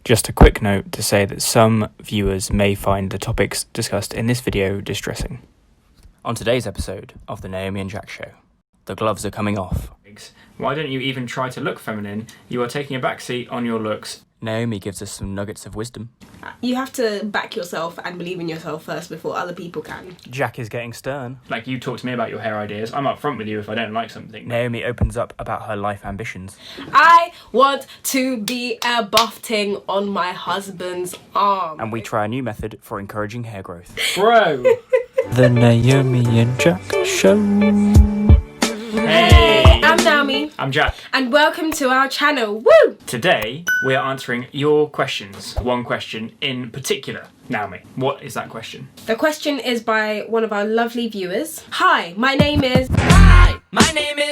Just a quick note to say that some viewers may find the topics discussed in this video distressing. On today's episode of the Naomi and Jack Show, the gloves are coming off. Why don't you even try to look feminine? You are taking a backseat on your looks. Naomi gives us some nuggets of wisdom. You have to back yourself and believe in yourself first before other people can. Jack is getting stern. Like, you talk to me about your hair ideas, I'm up front with you if I don't like something. Naomi opens up about her life ambitions. I want to be a buff ting on my husband's arm. And we try a new method for encouraging hair growth. Bro! The Naomi and Jack Show. Hey! I'm Naomi. I'm Jack. And welcome to our channel. Woo! Today, we are answering your questions. One question in particular. Naomi, what is that question? The question is by one of our lovely viewers. Hi, my name is...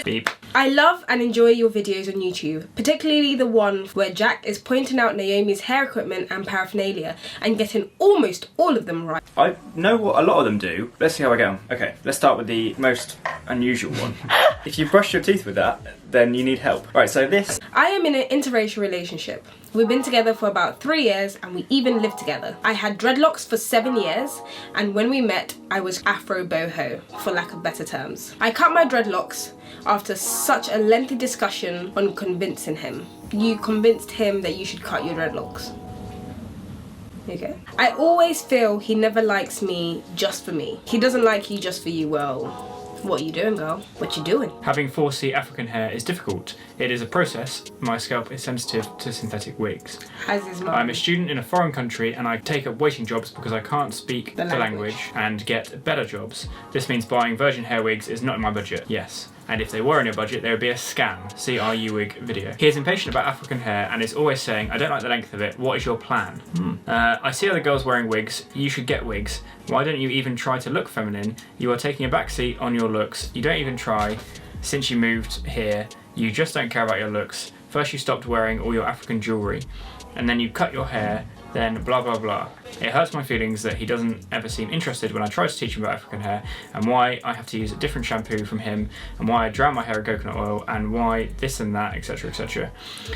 Beep. I love and enjoy your videos on YouTube, particularly the one where Jack is pointing out Naomi's hair equipment and paraphernalia and getting almost all of them right. I know what a lot of them do. Let's see how I get on. Okay, let's start with the most unusual one. If you brush your teeth with that, then you need help. Right, so this... I am in an interracial relationship. We've been together for about 3 years and we even lived together. I had dreadlocks for 7 years, and when we met, I was Afro boho, for lack of better terms. I cut my dreadlocks after such a lengthy discussion on convincing him. You convinced him that you should cut your dreadlocks. Okay. I always feel he never likes me just for me. He doesn't like you just for you. Well, what are you doing, girl? What you doing? Having 4C African hair is difficult. It is a process. My scalp is sensitive to synthetic wigs. As is mine. I'm a student in a foreign country and I take up waiting jobs because I can't speak the language and get better jobs. This means buying virgin hair wigs is not in my budget. Yes. And if they were in your budget, they would be a scam. See our U-wig video. He is impatient about African hair and is always saying, I don't like the length of it, what is your plan? I see other girls wearing wigs, you should get wigs. Why don't you even try to look feminine? You are taking a backseat on your looks. You don't even try. Since you moved here, you just don't care about your looks. First you stopped wearing all your African jewellery, and then you cut your hair, then blah blah blah. It hurts my feelings that he doesn't ever seem interested when I try to teach him about African hair, and why I have to use a different shampoo from him, and why I drown my hair in coconut oil, and why this and that, etc, etc.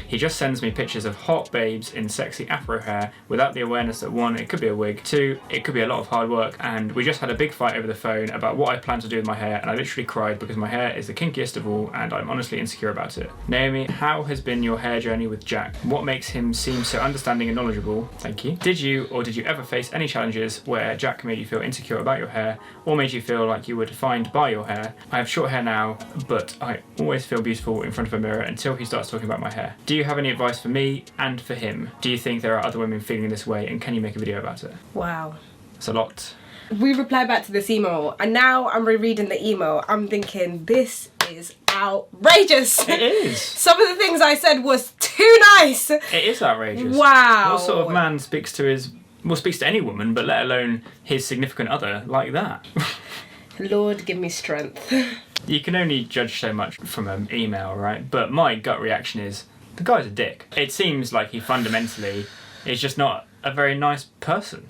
He just sends me pictures of hot babes in sexy afro hair without the awareness that 1, it could be a wig, 2, it could be a lot of hard work, and we just had a big fight over the phone about what I plan to do with my hair, and I literally cried because my hair is the kinkiest of all and I'm honestly insecure about it. Naomi, how has been your hair journey with Jack? What makes him seem so understanding and knowledgeable? Thank you. Did you or did you ever face any challenges where Jack made you feel insecure about your hair or made you feel like you were defined by your hair? I have short hair now, but I always feel beautiful in front of a mirror until he starts talking about my hair. Do you have any advice for me and for him? Do you think there are other women feeling this way, and can you make a video about it? Wow. It's a lot. We replied back to this email, and now I'm rereading the email. I'm thinking, this is outrageous. It is. Some of the things I said was too nice. It is outrageous. Wow. What sort of man speaks to any woman, but let alone his significant other like that? Lord, give me strength. You can only judge so much from an email, right? But my gut reaction is, the guy's a dick. It seems like he fundamentally is just not a very nice person.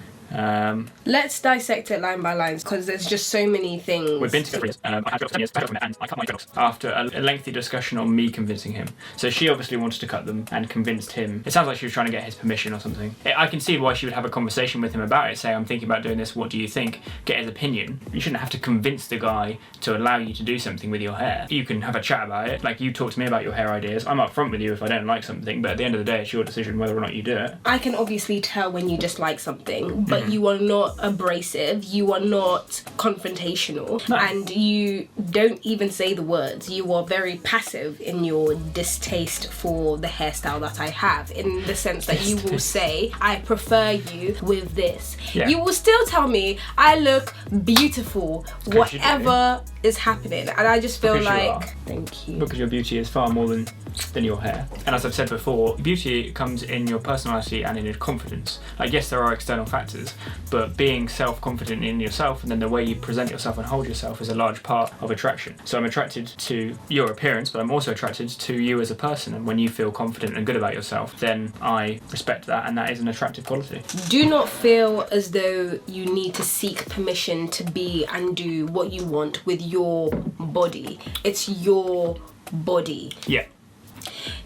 Let's dissect it line by line, because there's just so many things. We've been together. I had dreadlocks for 10 years, and I cut my dreadlocks after a lengthy discussion on me convincing him. So she obviously wanted to cut them and convinced him. It sounds like she was trying to get his permission or something. I can see why she would have a conversation with him about it, say, I'm thinking about doing this, what do you think? Get his opinion. You shouldn't have to convince the guy to allow you to do something with your hair. You can have a chat about it, like you talk to me about your hair ideas. I'm up front with you if I don't like something, but at the end of the day, it's your decision whether or not you do it. I can obviously tell when you dislike something, but you are not abrasive, you are not confrontational, no. And you don't even say the words. You are very passive in your distaste for the hairstyle that I have, in the sense that you will say, I prefer you with this. Yeah. You will still tell me I look beautiful, whatever is happening, and I just feel like, thank you. Because your beauty is far more than your hair. And as I've said before, beauty comes in your personality and in your confidence. Like, yes, there are external factors, but being self-confident in yourself and then the way you present yourself and hold yourself is a large part of attraction. So I'm attracted to your appearance, but I'm also attracted to you as a person, and when you feel confident and good about yourself, then I respect that, and that is an attractive quality. Do not feel as though you need to seek permission to be and do what you want with your body. It's your body. Yeah.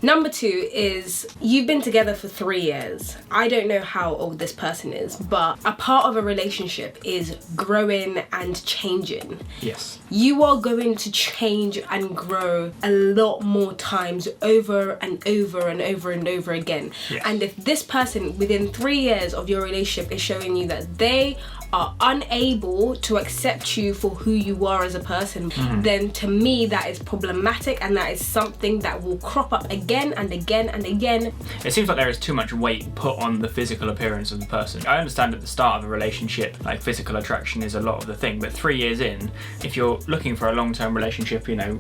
Number 2 is you've been together for 3 years. I don't know how old this person is, but a part of a relationship is growing and changing. Yes. You are going to change and grow a lot more times over and over and over and over again. Yes. And if this person within 3 years of your relationship is showing you that they are unable to accept you for who you are as a person, then to me that is problematic, and that is something that will crop up again and again and again. It seems like there is too much weight put on the physical appearance of the person. I understand at the start of a relationship, like physical attraction is a lot of the thing, but 3 years in, if you're looking for a long-term relationship, you know,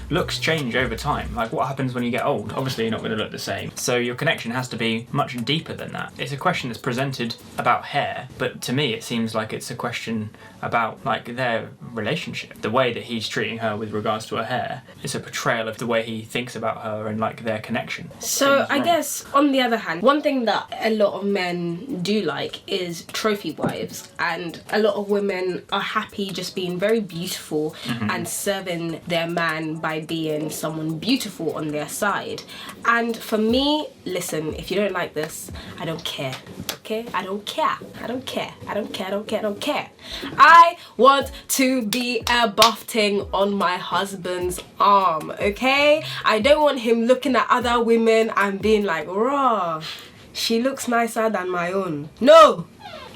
looks change over time. Like, what happens when you get old? Obviously you're not going to look the same. So your connection has to be much deeper than that. It's a question that's presented about hair, but to me it seems like it's a question about like their relationship. The way that he's treating her with regards to her hair is a portrayal of the way he thinks about her and like their connection. So I guess on the other hand, one thing that a lot of men do like is trophy wives, and a lot of women are happy just being very beautiful and serving their man by being someone beautiful on their side. And for me, listen, if you don't like this, I don't care. Okay? I don't care. I don't care. I don't care. I don't care. I don't care. I want to be a buff ting on my husband's arm, okay? I don't want him looking at other women and being like, raw, she looks nicer than my own. No!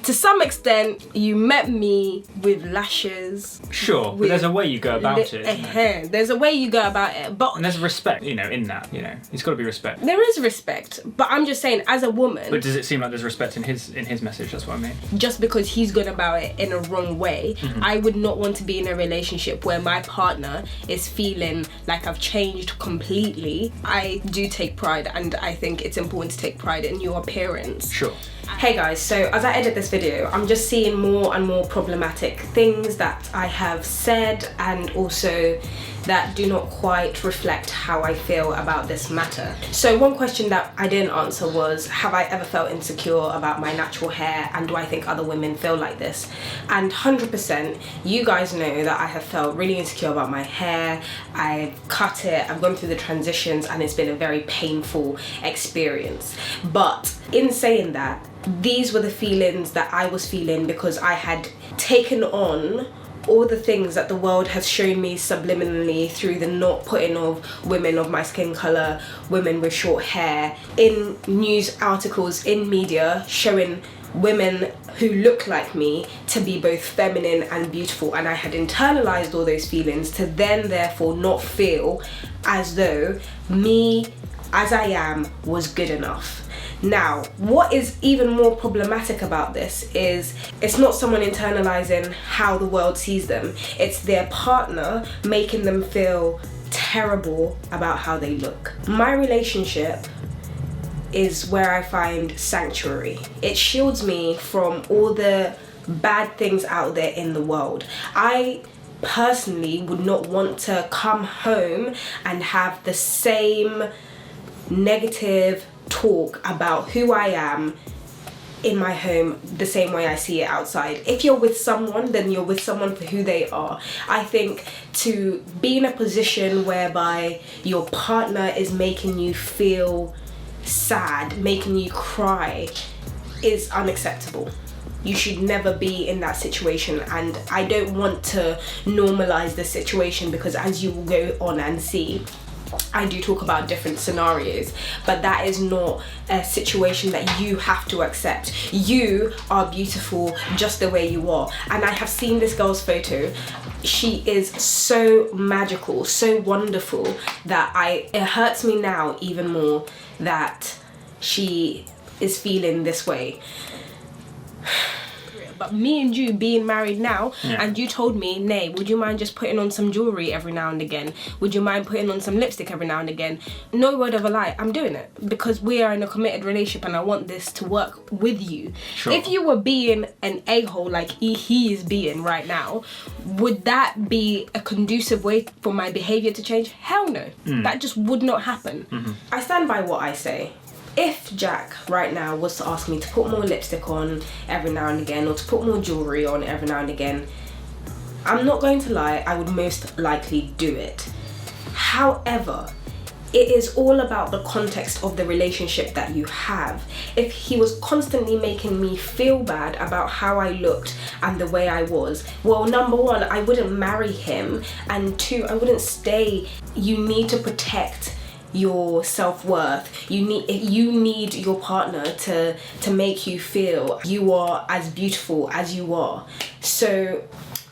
To some extent, you met me with lashes. Sure, but there's a way you go about it, isn't there? There's a way you go about it, but... And there's respect, you know, in that, you know. There's got to be respect. There is respect, but I'm just saying, as a woman... But does it seem like there's respect in his message? That's what I mean. Just because he's gone about it in a wrong way, I would not want to be in a relationship where my partner is feeling like I've changed completely. I do take pride, and I think it's important to take pride in your appearance. Sure. Hey guys, so as I edit this video, I'm just seeing more and more problematic things that I have said, and also that do not quite reflect how I feel about this matter. So one question that I didn't answer was, have I ever felt insecure about my natural hair, and do I think other women feel like this? And 100%, you guys know that I have felt really insecure about my hair. I've cut it, I've gone through the transitions, and it's been a very painful experience. But in saying that, these were the feelings that I was feeling because I had taken on all the things that the world has shown me subliminally through the not putting of women of my skin colour, women with short hair, in news articles, in media, showing women who look like me to be both feminine and beautiful, and I had internalized all those feelings to then therefore not feel as though me as I am was good enough. Now, what is even more problematic about this is it's not someone internalizing how the world sees them, it's their partner making them feel terrible about how they look. My relationship is where I find sanctuary. It shields me from all the bad things out there in the world. I personally would not want to come home and have the same negative talk about who I am in my home the same way I see it outside. If you're with someone, then you're with someone for who they are. I think to be in a position whereby your partner is making you feel sad, making you cry, is unacceptable. You should never be in that situation, and I don't want to normalize the situation, because as you will go on and see, I do talk about different scenarios, but that is not a situation that you have to accept. You are beautiful just the way you are, and I have seen this girl's photo. She is so magical, so wonderful, that it hurts me now even more that she is feeling this way. But me and you being married now, and you told me, Nay, would you mind just putting on some jewelry every now and again? Would you mind putting on some lipstick every now and again? No word of a lie, I'm doing it because we are in a committed relationship and I want this to work with you. Sure. If you were being an a-hole like he is being right now, would that be a conducive way for my behaviour to change? Hell no. That just would not happen. I stand by what I say. If Jack right now was to ask me to put more lipstick on every now and again, or to put more jewellery on every now and again, I'm not going to lie, I would most likely do it. However, it is all about the context of the relationship that you have. If he was constantly making me feel bad about how I looked and the way I was, well, number one, I wouldn't marry him, and two, I wouldn't stay. You need to protect your self-worth. You need your partner to make you feel you are as beautiful as you are. So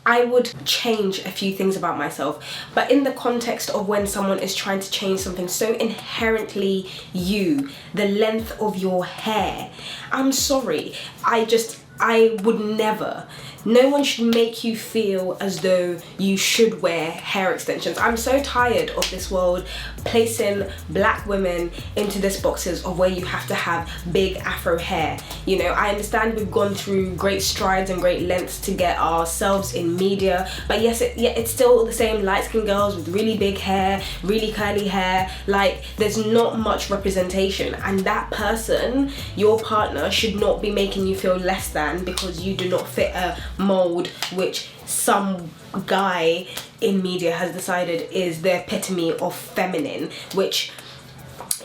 I would change a few things about myself, but in the context of when someone is trying to change something so inherently you, the length of your hair, I'm sorry, I would never. No one should make you feel as though you should wear hair extensions. I'm so tired of this world placing black women into this boxes of where you have to have big afro hair. You know, I understand we've gone through great strides and great lengths to get ourselves in media, but yes, it's still the same light-skinned girls with really big hair, really curly hair. Like, there's not much representation, and that person, your partner, should not be making you feel less than because you do not fit a mold which some guy in media has decided is the epitome of feminine, which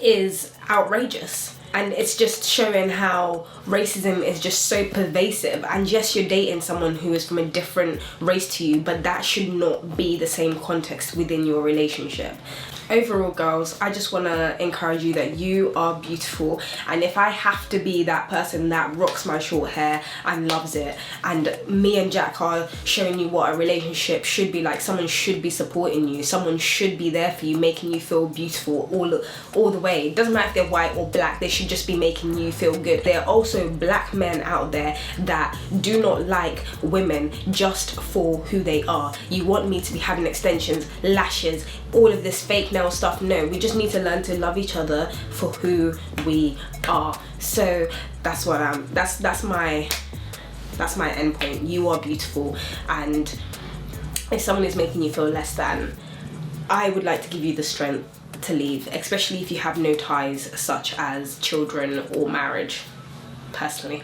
is outrageous. And it's just showing how racism is just so pervasive. And yes, you're dating someone who is from a different race to you, but that should not be the same context within your relationship. Overall, girls, I just want to encourage you that you are beautiful, and if I have to be that person that rocks my short hair and loves it, and me and Jack are showing you what a relationship should be like, someone should be supporting you, someone should be there for you, making you feel beautiful all the way. It doesn't matter if they're white or black, they should just be making you feel good. There are also black men out there that do not like women just for who they are. You want me to be having extensions, lashes, all of this fake nail stuff? No, we just need to learn to love each other for who we are. So that's what that's my end point. You are beautiful, and if someone is making you feel less than, I would like to give you the strength to leave, especially if you have no ties such as children or marriage, personally.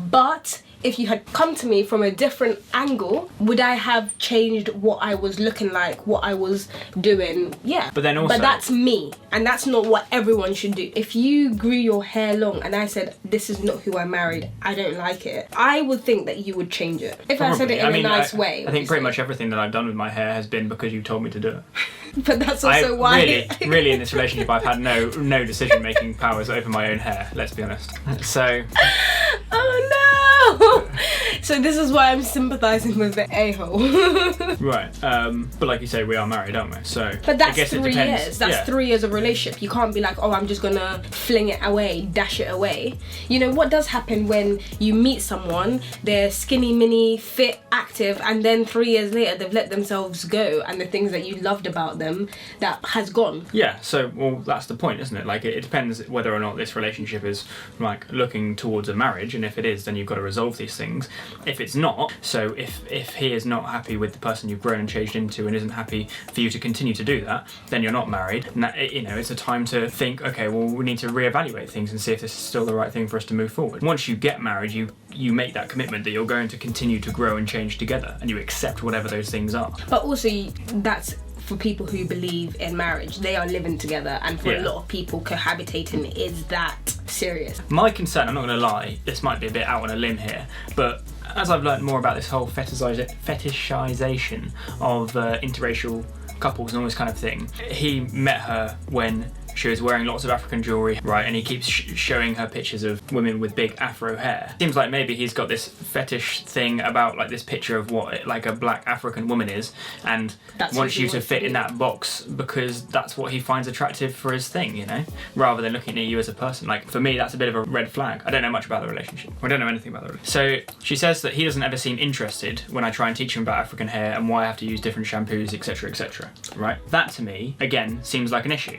But if you had come to me from a different angle, would I have changed what I was looking like, what I was doing? Yeah. But then also, but that's me, and that's not what everyone should do. If you grew your hair long and I said, this is not who I married, I don't like it, I would think that you would change it. If I said it in a nice way. I think pretty much everything that I've done with my hair has been because you told me to do it. But that's also why. Really, in this relationship, I've had no decision-making powers over my own hair. Let's be honest. So. Oh no! So this is why I'm sympathising with the a-hole. Right. But like you say, we are married, aren't we? So. But that's I guess 3 it depends. years. That's 3 years of relationship. You can't be like, oh, I'm just gonna fling it away, dash it away. You know what does happen when you meet someone? They're skinny, mini, fit, active, and then 3 years later they've let themselves go, and the things that you loved about them, that has gone. Yeah. So, well, that's the point, isn't it? Like, it depends whether or not this relationship is like looking towards a marriage, and if it is, then you've got to resolve these things. If it's not, so if he is not happy with the person you've grown and changed into and isn't happy for you to continue to do that, then you're not married. And that, you know, it's a time to think, okay, well, we need to reevaluate things and see if this is still the right thing for us to move forward. Once you get married, you make that commitment that you're going to continue to grow and change together, and you accept whatever those things are. But also, that's for people who believe in marriage. They are living together, and for a lot of people, cohabitating is that serious. My concern, I'm not going to lie, this might be a bit out on a limb here, but as I've learned more about this whole fetishization of interracial couples and all this kind of thing, he met her when she was wearing lots of African jewellery, right, and he keeps showing her pictures of women with big afro hair. Seems like maybe he's got this fetish thing about like this picture of what like a black African woman is, and wants you to fit in that box because that's what he finds attractive for his thing, you know, rather than looking at you as a person. Like, for me, that's a bit of a red flag. I don't know much about the relationship. I don't know anything about the relationship. So she says that he doesn't ever seem interested when I try and teach him about African hair and why I have to use different shampoos, etc, etc, right? That to me, again, seems like an issue.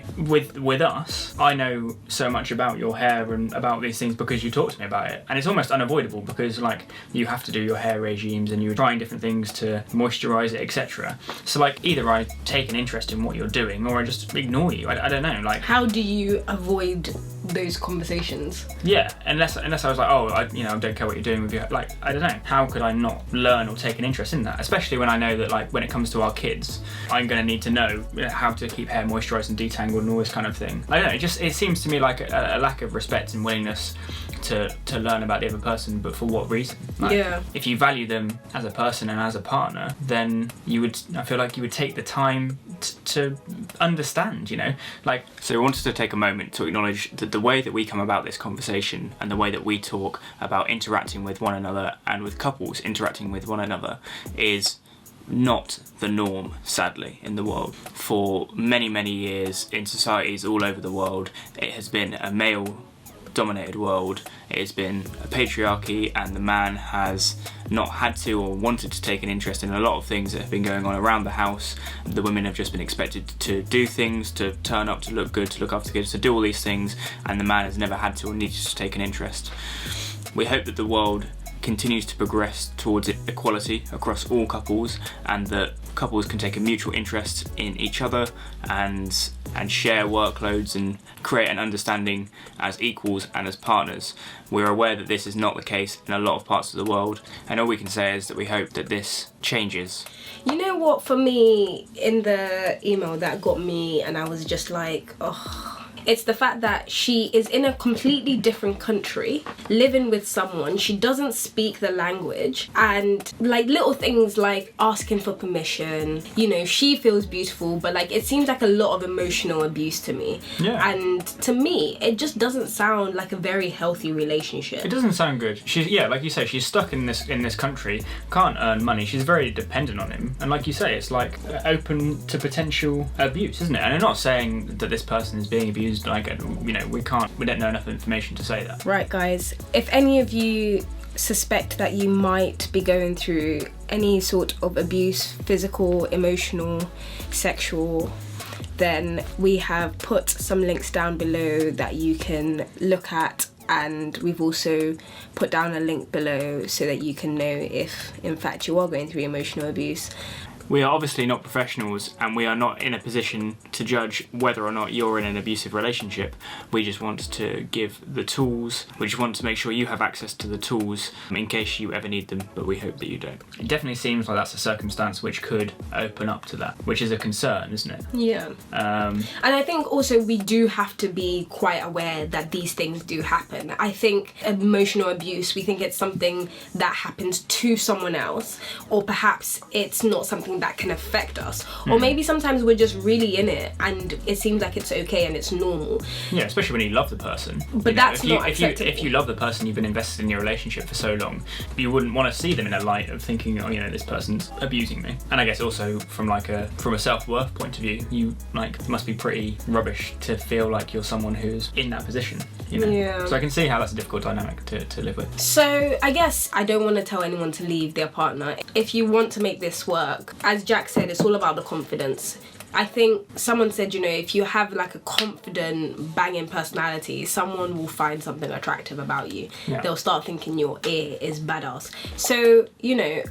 With us, I know so much about your hair and about these things because you talk to me about it, and it's almost unavoidable because like you have to do your hair regimes and you're trying different things to moisturize it, etc. So like either I take an interest in what you're doing or I just ignore you. I don't know, like, how do you avoid those conversations. Yeah, unless I was like, oh, I don't care what you're doing with your, like, I don't know. How could I not learn or take an interest in that? Especially when I know that, like, when it comes to our kids, I'm going to need to know how to keep hair moisturised and detangled and all this kind of thing. I don't know, it seems to me like a lack of respect and willingness to learn about the other person, but for what reason? Like, yeah. If you value them as a person and as a partner, then I feel like you would take the time to understand, like. So we wanted to take a moment to acknowledge that the way that we come about this conversation and the way that we talk about interacting with one another and with couples interacting with one another is not the norm, sadly, in the world. For many, many years in societies all over the world, it has been a male-dominated world. It has been a patriarchy, and the man has not had to or wanted to take an interest in a lot of things that have been going on around the house. The women have just been expected to do things, to turn up, to look good, to look after kids, to do all these things, and the man has never had to or needed to take an interest. We hope that the world continues to progress towards equality across all couples, and that couples can take a mutual interest in each other and share workloads and create an understanding as equals and as partners. We're aware that this is not the case in a lot of parts of the world, and all we can say is that we hope that this changes. You know what, for me, in the email that got me, and I was just like, oh, it's the fact that she is in a completely different country, living with someone, she doesn't speak the language, and like little things like asking for permission, she feels beautiful, but like it seems like a lot of emotional abuse to me. Yeah. And to me, it just doesn't sound like a very healthy relationship. It doesn't sound good. Like you say, she's stuck in this country, can't earn money, she's very dependent on him, and like you say, it's like open to potential abuse, isn't it? And I'm not saying that this person is being abused. Like, we don't know enough information to say that. Right, guys, if any of you suspect that you might be going through any sort of abuse, physical, emotional, sexual, then we have put some links down below that you can look at, and we've also put down a link below so that you can know if in fact you are going through emotional abuse. We are obviously not professionals, and we are not in a position to judge whether or not you're in an abusive relationship. We just want to give the tools. We just want to make sure you have access to the tools in case you ever need them, but we hope that you don't. It definitely seems like that's a circumstance which could open up to that, which is a concern, isn't it? Yeah. And I think also we do have to be quite aware that these things do happen. I think emotional abuse, we think it's something that happens to someone else, or perhaps it's not something that can affect us, or maybe sometimes we're just really in it and it seems like it's okay and it's normal. Yeah, especially when you love the person. But that's not acceptable. If you love the person, you've been invested in your relationship for so long, you wouldn't want to see them in a light of thinking, oh, this person's abusing me. And I guess also from a self-worth point of view, you must be pretty rubbish to feel like you're someone who's in that position. Yeah. So I can see how that's a difficult dynamic to live with. So I guess I don't want to tell anyone to leave their partner. If you want to make this work, as Jack said, it's all about the confidence. I think someone said, if you have like a confident, banging personality, someone will find something attractive about you. Yeah. They'll start thinking your ear is badass. So,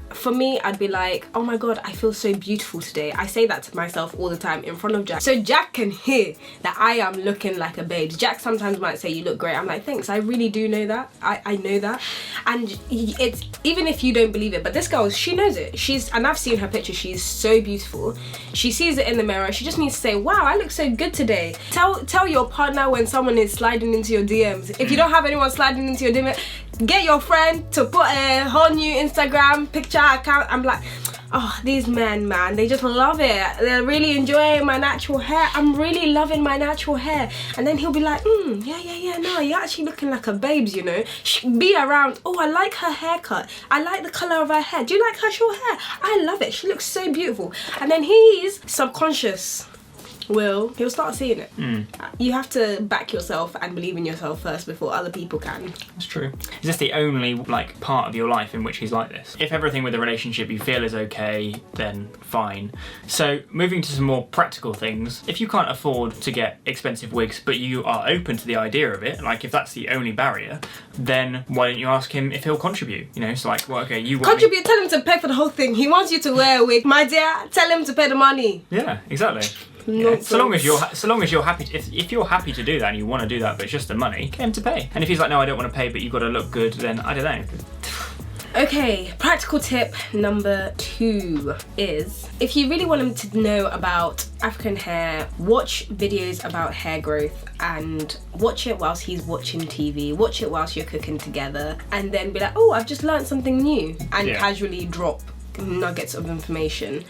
for me, I'd be like, oh my God, I feel so beautiful today. I say that to myself all the time in front of Jack. So Jack can hear that I am looking like a babe. Jack sometimes might say, you look great. I'm like, thanks, I really do know that. I know that. And it's, even if you don't believe it, but this girl, she knows it. And I've seen her picture, she's so beautiful. She sees it in the mirror. She just needs to say, wow, I look so good today. Tell your partner when someone is sliding into your DMs. If you don't have anyone sliding into your DM, get your friend to put a whole new Instagram picture account. I'm like, oh, these men, man, they just love it. They're really enjoying my natural hair. I'm really loving my natural hair. And then he'll be like, yeah, no, you're actually looking like a babes, Be around, oh, I like her haircut. I like the colour of her hair. Do you like her short hair? I love it. She looks so beautiful. And then he's subconscious. He'll start seeing it. You have to back yourself and believe in yourself first before other people can. That's true. Is this the only part of your life in which he's like this? If everything with the relationship you feel is okay, then fine. So moving to some more practical things, if you can't afford to get expensive wigs but you are open to the idea of it, if that's the only barrier, then why don't you ask him if he'll contribute? It's like, well, okay, you want tell him to pay for the whole thing. He wants you to wear a wig. My dear, tell him to pay the money. Yeah, exactly. Nonsense. So long as you're happy if you're happy to do that and you want to do that, but it's just the money, get him to pay. And if he's like, no, I don't want to pay, but you've got to look good, then I don't know. Okay, practical tip number 2 is, if you really want him to know about African hair, watch videos about hair growth and watch it whilst he's watching TV, watch it whilst you're cooking together, and then be like, oh, I've just learned something new, and casually drop nuggets of information.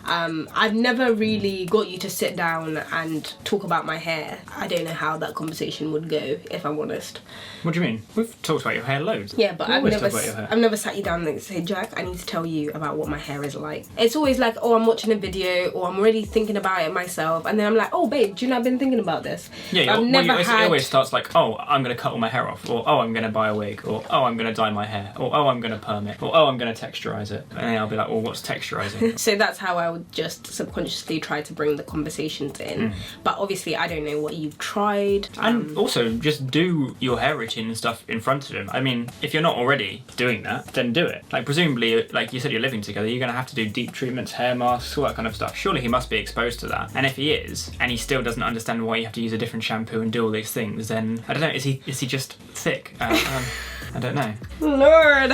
I've never really got you to sit down and talk about my hair. I don't know how that conversation would go, if I'm honest. What do you mean? We've talked about your hair loads. Yeah, but I've always talk about your hair. never sat you down and say, Jack, I need to tell you about what my hair is like. It's always like, oh, I'm watching a video, or I'm already thinking about it myself, and then I'm like, oh, babe, do you know I've been thinking about this? Yeah, it always starts like, oh, I'm going to cut all my hair off, or oh, I'm going to buy a wig, or oh, I'm going to dye my hair, or oh, I'm going to perm it, or oh, I'm going to texturize it. And then I'll be like, well, what's texturizing? So that's how I would just subconsciously try to bring the conversations in. But obviously, I don't know what you've tried. And also, just do your hair routine and stuff in front of him. I mean, if you're not already doing that, then do it. Like, presumably, like you said, you're living together, you're going to have to do deep treatments, hair masks, all that kind of stuff. Surely he must be exposed to that. And if he is, and he still doesn't understand why you have to use a different shampoo and do all these things, then, I don't know, is he just thick? I don't know. Lord.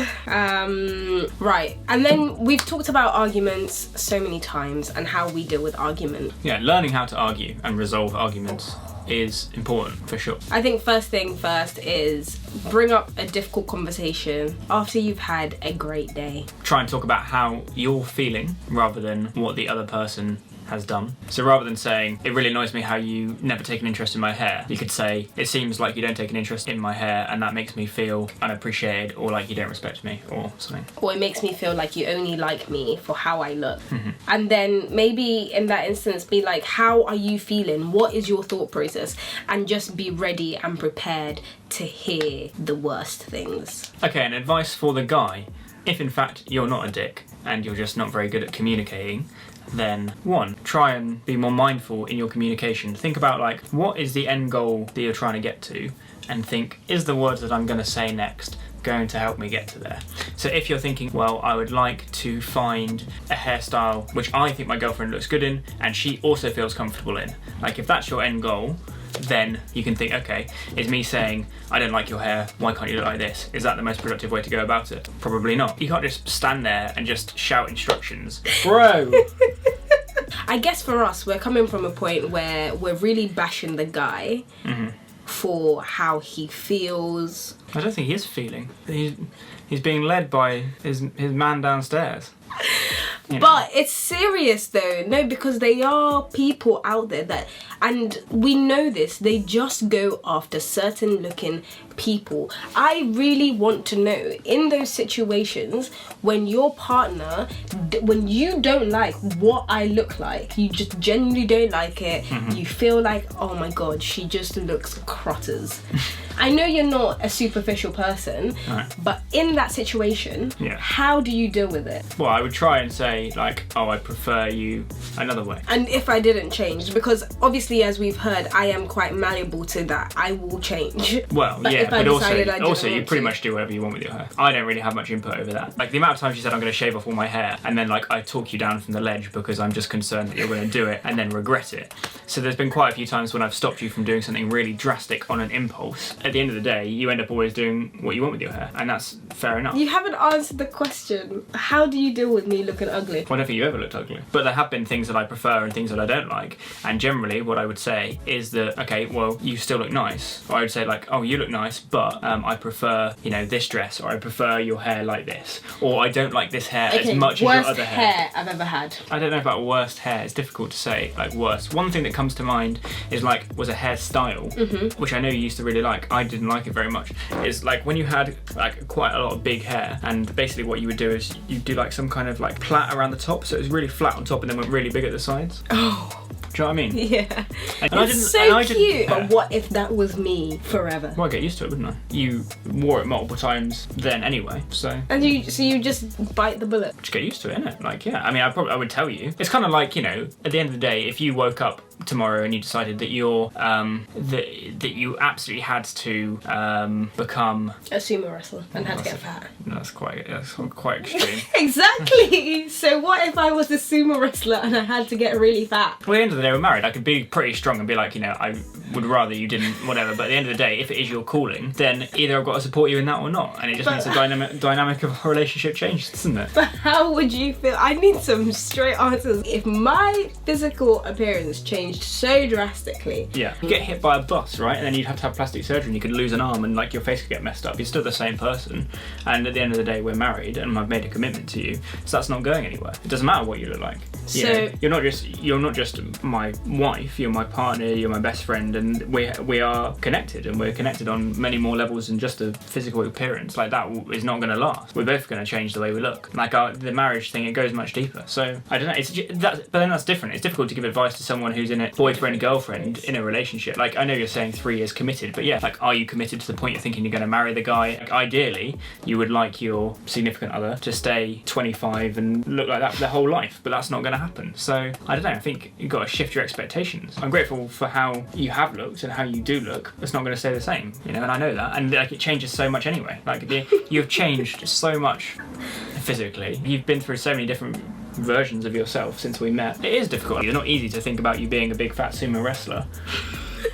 Right. And then we've talked about arguments so many times and how we deal with argument. Yeah, learning how to argue and resolve arguments is important for sure. I think first thing first is bring up a difficult conversation after you've had a great day. Try and talk about how you're feeling rather than what the other person has done. So rather than saying, it really annoys me how you never take an interest in my hair, you could say, it seems like you don't take an interest in my hair and that makes me feel unappreciated, or like you don't respect me, or something. Or it makes me feel like you only like me for how I look. And then maybe in that instance be like, how are you feeling? What is your thought process? And just be ready and prepared to hear the worst things. Okay, and advice for the guy. If in fact you're not a dick and you're just not very good at communicating, then 1, try and be more mindful in your communication. Think about like, what is the end goal that you're trying to get to? And think, is the words that I'm going to say next going to help me get to there? So if you're thinking, well, I would like to find a hairstyle which I think my girlfriend looks good in and she also feels comfortable in. Like, if that's your end goal, then you can think, okay, is me saying, I don't like your hair, why can't you look like this? Is that the most productive way to go about it? Probably not. You can't just stand there and just shout instructions. Bro! I guess for us, we're coming from a point where we're really bashing the guy for how he feels. I don't think he is feeling. He's being led by his man downstairs. You know. But it's serious though, no, because there are people out there that, and we know this, they just go after certain looking people. I really want to know, in those situations, when your partner, when you don't like what I look like, you just genuinely don't like it, you feel like, oh my god, she just looks crotters. I know you're not a superficial person, but in that situation, how do you deal with it? Well, I would try and say, like, oh, I prefer you another way. And if I didn't change, because obviously, as we've heard, I am quite malleable to that. I will change. Well, but also you pretty much do whatever you want with your hair. I don't really have much input over that. Like, the amount of times you said I'm going to shave off all my hair, and then, like, I talk you down from the ledge because I'm just concerned that you're going to do it, and then regret it. So there's been quite a few times when I've stopped you from doing something really drastic on an impulse. At the end of the day, you end up always doing what you want with your hair, and that's fair enough. You haven't answered the question. How do you deal with me looking ugly? Well, I don't think you ever looked ugly. But there have been things that I prefer and things that I don't like. And generally, what I would say is that, okay, well, you still look nice. Or I would say, like, oh, you look nice, but I prefer, you know, this dress, or I prefer your hair like this. Or I don't like this hair as much as your other hair. Worst hair I've ever had. I don't know about worst hair. It's difficult to say, like, worst. One thing that comes to mind is, like, was a hairstyle, which I know you used to really like. I didn't like it very much. It's like when you had, like, quite a lot of big hair, and basically what you would do is you'd do, like, some kind of, like, plait around the top, so it was really flat on top and then went really big at the sides. Oh. Do you know what I mean? Yeah. And it's so cute. But what if that was me forever? Well, I'd get used to it, wouldn't I? You wore it multiple times then anyway, so. And you just bite the bullet. Just get used to it, innit? Like, yeah. I mean, I would tell you. It's kind of like, you know, at the end of the day, if you woke up tomorrow and you decided that you're that you absolutely had to become a sumo wrestler and had to get fat. No, that's quite extreme. Exactly. So what if I was a sumo wrestler and I had to get really fat? Well, at the end of the day, we're married. I could be pretty strong and be like, I would rather you didn't, whatever. But at the end of the day, if it is your calling, then either I've got to support you in that or not. And it just means the dynamic of our relationship changes, doesn't it? But how would you feel? I need some straight answers. If my physical appearance changed so drastically. Yeah. You get hit by a bus, right? And then you'd have to have plastic surgery and you could lose an arm and like your face could get messed up. You're still the same person. And at the end of the day, we're married and I've made a commitment to you. So that's not going anywhere. It doesn't matter what you look like. You're not just my wife, you're my partner, you're my best friend, and we are connected, and we're connected on many more levels than just a physical appearance. Like that is not going to last. We're both going to change the way we look. Like the marriage thing, it goes much deeper. So I don't know. But then that's different. It's difficult to give advice to someone who's in a boyfriend girlfriend in a relationship. Like I know you're saying 3 years committed, but yeah, like are you committed to the point you're thinking you're going to marry the guy? Like, ideally, you would like your significant other to stay 25 and look like that their whole life, but that's not going to happen. So I don't know. I think you've got to shift your expectations. I'm grateful for how you have looked and how you do look. It's not going to stay the same, and I know that. And like it changes so much anyway. Like you've changed so much physically. You've been through so many different versions of yourself since we met. It is difficult. It's not easy to think about you being a big fat sumo wrestler.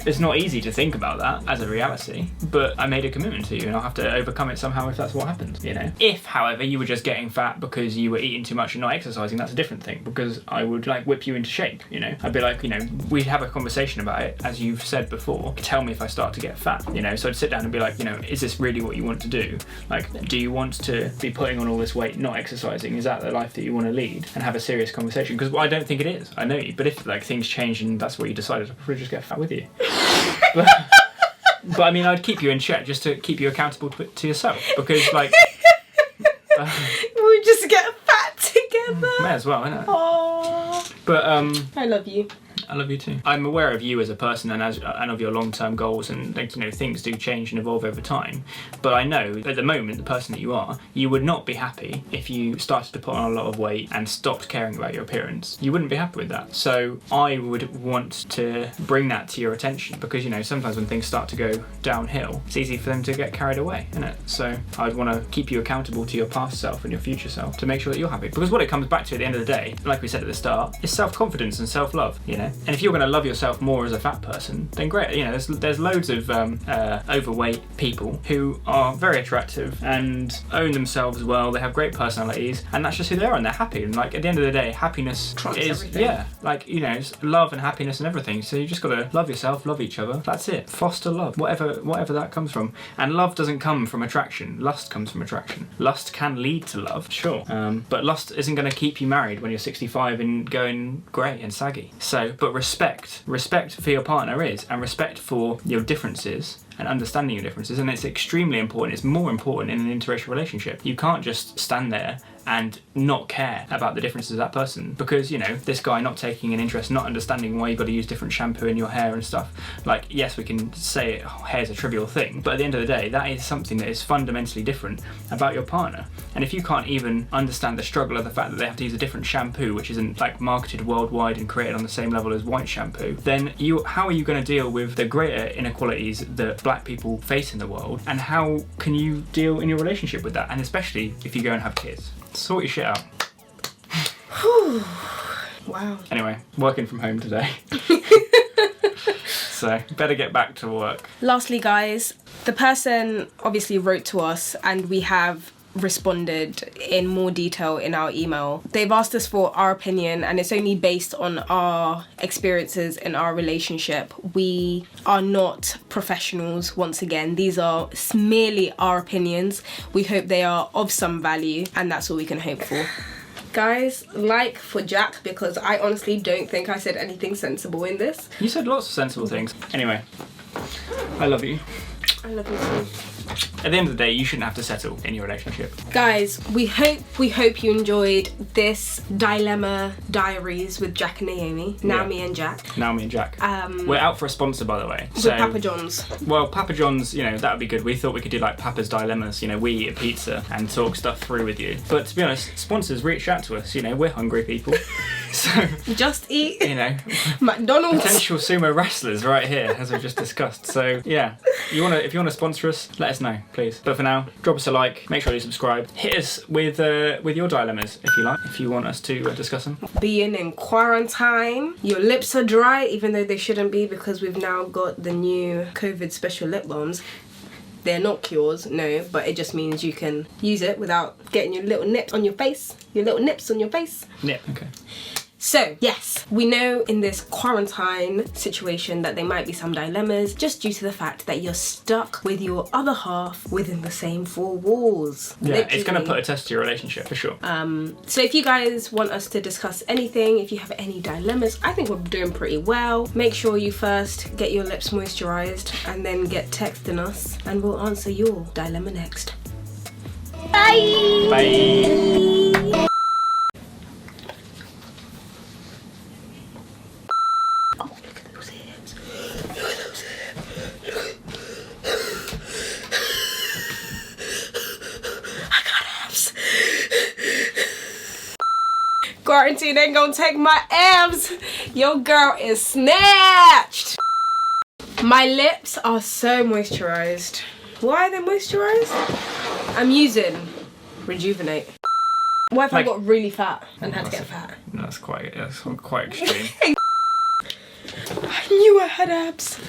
It's not easy to think about that as a reality, but I made a commitment to you and I'll have to overcome it somehow if that's what happens, If, however, you were just getting fat because you were eating too much and not exercising, that's a different thing, because I would like whip you into shape, I'd be like, we'd have a conversation about it, as you've said before. Tell me if I start to get fat, so I'd sit down and be like, is this really what you want to do? Like, do you want to be putting on all this weight, not exercising? Is that the life that you want to lead? And have a serious conversation, because I don't think it is. I know you, but if like things change and that's what you decided, I'd probably just get fat with you. But I mean, I'd keep you in check just to keep you accountable to yourself, because like we just get fat together. May as well, innit? Aww. But I love you. I love you too. I'm aware of you as a person and of your long-term goals, and things do change and evolve over time. But I know at the moment, the person that you are, you would not be happy if you started to put on a lot of weight and stopped caring about your appearance. You wouldn't be happy with that. So I would want to bring that to your attention, because sometimes when things start to go downhill, it's easy for them to get carried away, isn't it? So I'd want to keep you accountable to your past self and your future self to make sure that you're happy. Because what it comes back to at the end of the day, like we said at the start, is self-confidence and self-love, And if you're going to love yourself more as a fat person, then great. There's loads of overweight people who are very attractive and own themselves well. They have great personalities, and that's just who they are, and they're happy. And like at the end of the day, happiness is everything. It's love and happiness and everything. So you just got to love yourself, love each other. That's it. Foster love, whatever that comes from. And love doesn't come from attraction. Lust comes from attraction. Lust can lead to love, sure, but lust isn't going to keep you married when you're 65 and going grey and saggy. So, but respect for your partner is, and respect for your differences and understanding your differences, and it's extremely important. It's more important in an interracial relationship. You can't just stand there and not care about the differences of that person, because this guy not taking an interest, not understanding why you've got to use different shampoo in your hair and stuff. Like, yes, we can say hair's a trivial thing, but at the end of the day, that is something that is fundamentally different about your partner. And if you can't even understand the struggle of the fact that they have to use a different shampoo, which isn't like marketed worldwide and created on the same level as white shampoo, then how are you going to deal with the greater inequalities that black people face in the world, and how can you deal in your relationship with that? And especially if you go and have kids, sort your shit out. Wow. Anyway, working from home today. So better get back to work. Lastly, guys, the person obviously wrote to us, and we have responded in more detail in our email. They've asked us for our opinion, and it's only based on our experiences in our relationship. We are not professionals. Once again, these are merely our opinions. We hope they are of some value, and that's all we can hope for. Guys, like for Jack, because I honestly don't think I said anything sensible in this. You said lots of sensible things. Anyway, I love you. I love you too. At the end of the day, you shouldn't have to settle in your relationship. Guys, we hope you enjoyed this dilemma diaries with Jack and Naomi. Naomi and Jack. Naomi and Jack. We're out for a sponsor, by the way. With Papa John's. Well, Papa John's, that would be good. We thought we could do like Papa's Dilemmas. We eat a pizza and talk stuff through with you. But to be honest, sponsors reach out to us. We're hungry people. So, Just eat you know, McDonald's. potential sumo wrestlers right here, as we've just discussed. So yeah, if you wanna sponsor us, let us know, please. But for now, drop us a like, make sure you subscribe, hit us with your dilemmas if you like, if you want us to discuss them. Being in quarantine, your lips are dry, even though they shouldn't be, because we've now got the new COVID special lip balms. They're not cures, no, but it just means you can use it without getting your little nips on your face. Your little nips on your face. Nip. Okay. So, yes, we know in this quarantine situation that there might be some dilemmas just due to the fact that you're stuck with your other half within the same four walls. Yeah, Literally. it's going to put a test to your relationship, for sure. So if you guys want us to discuss anything, if you have any dilemmas, I think we're doing pretty well. Make sure you first get your lips moisturized and then get texting us and we'll answer your dilemma next. Bye! Bye. Quarantine ain't gonna take my abs. Your girl is snatched. My lips are so moisturized. Why are they moisturized? I'm using Rejuvenate. What if I got really fat and had to get fat? That's quite extreme. I knew I had abs.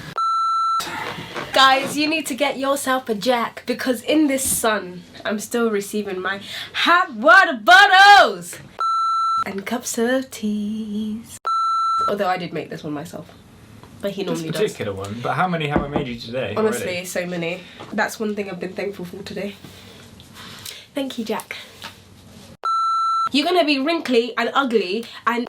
Guys, you need to get yourself a Jack because in this sun, I'm still receiving my hot water bottles and cups of teas. Although I did make this one myself, but he normally This does. particular one, but how many have I made you today? Honestly, already? so many. That's one thing I've been thankful for today. Thank you, Jack. You're gonna be wrinkly and ugly, and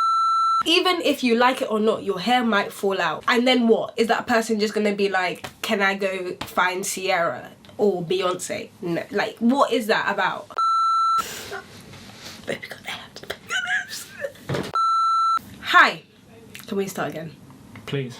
even if you like it or not, your hair might fall out. And then what? Is that person just gonna be like, can I go find Sierra or Beyonce? No. Like, what is that about? Baby got abs. Hi. Can we start again? Please.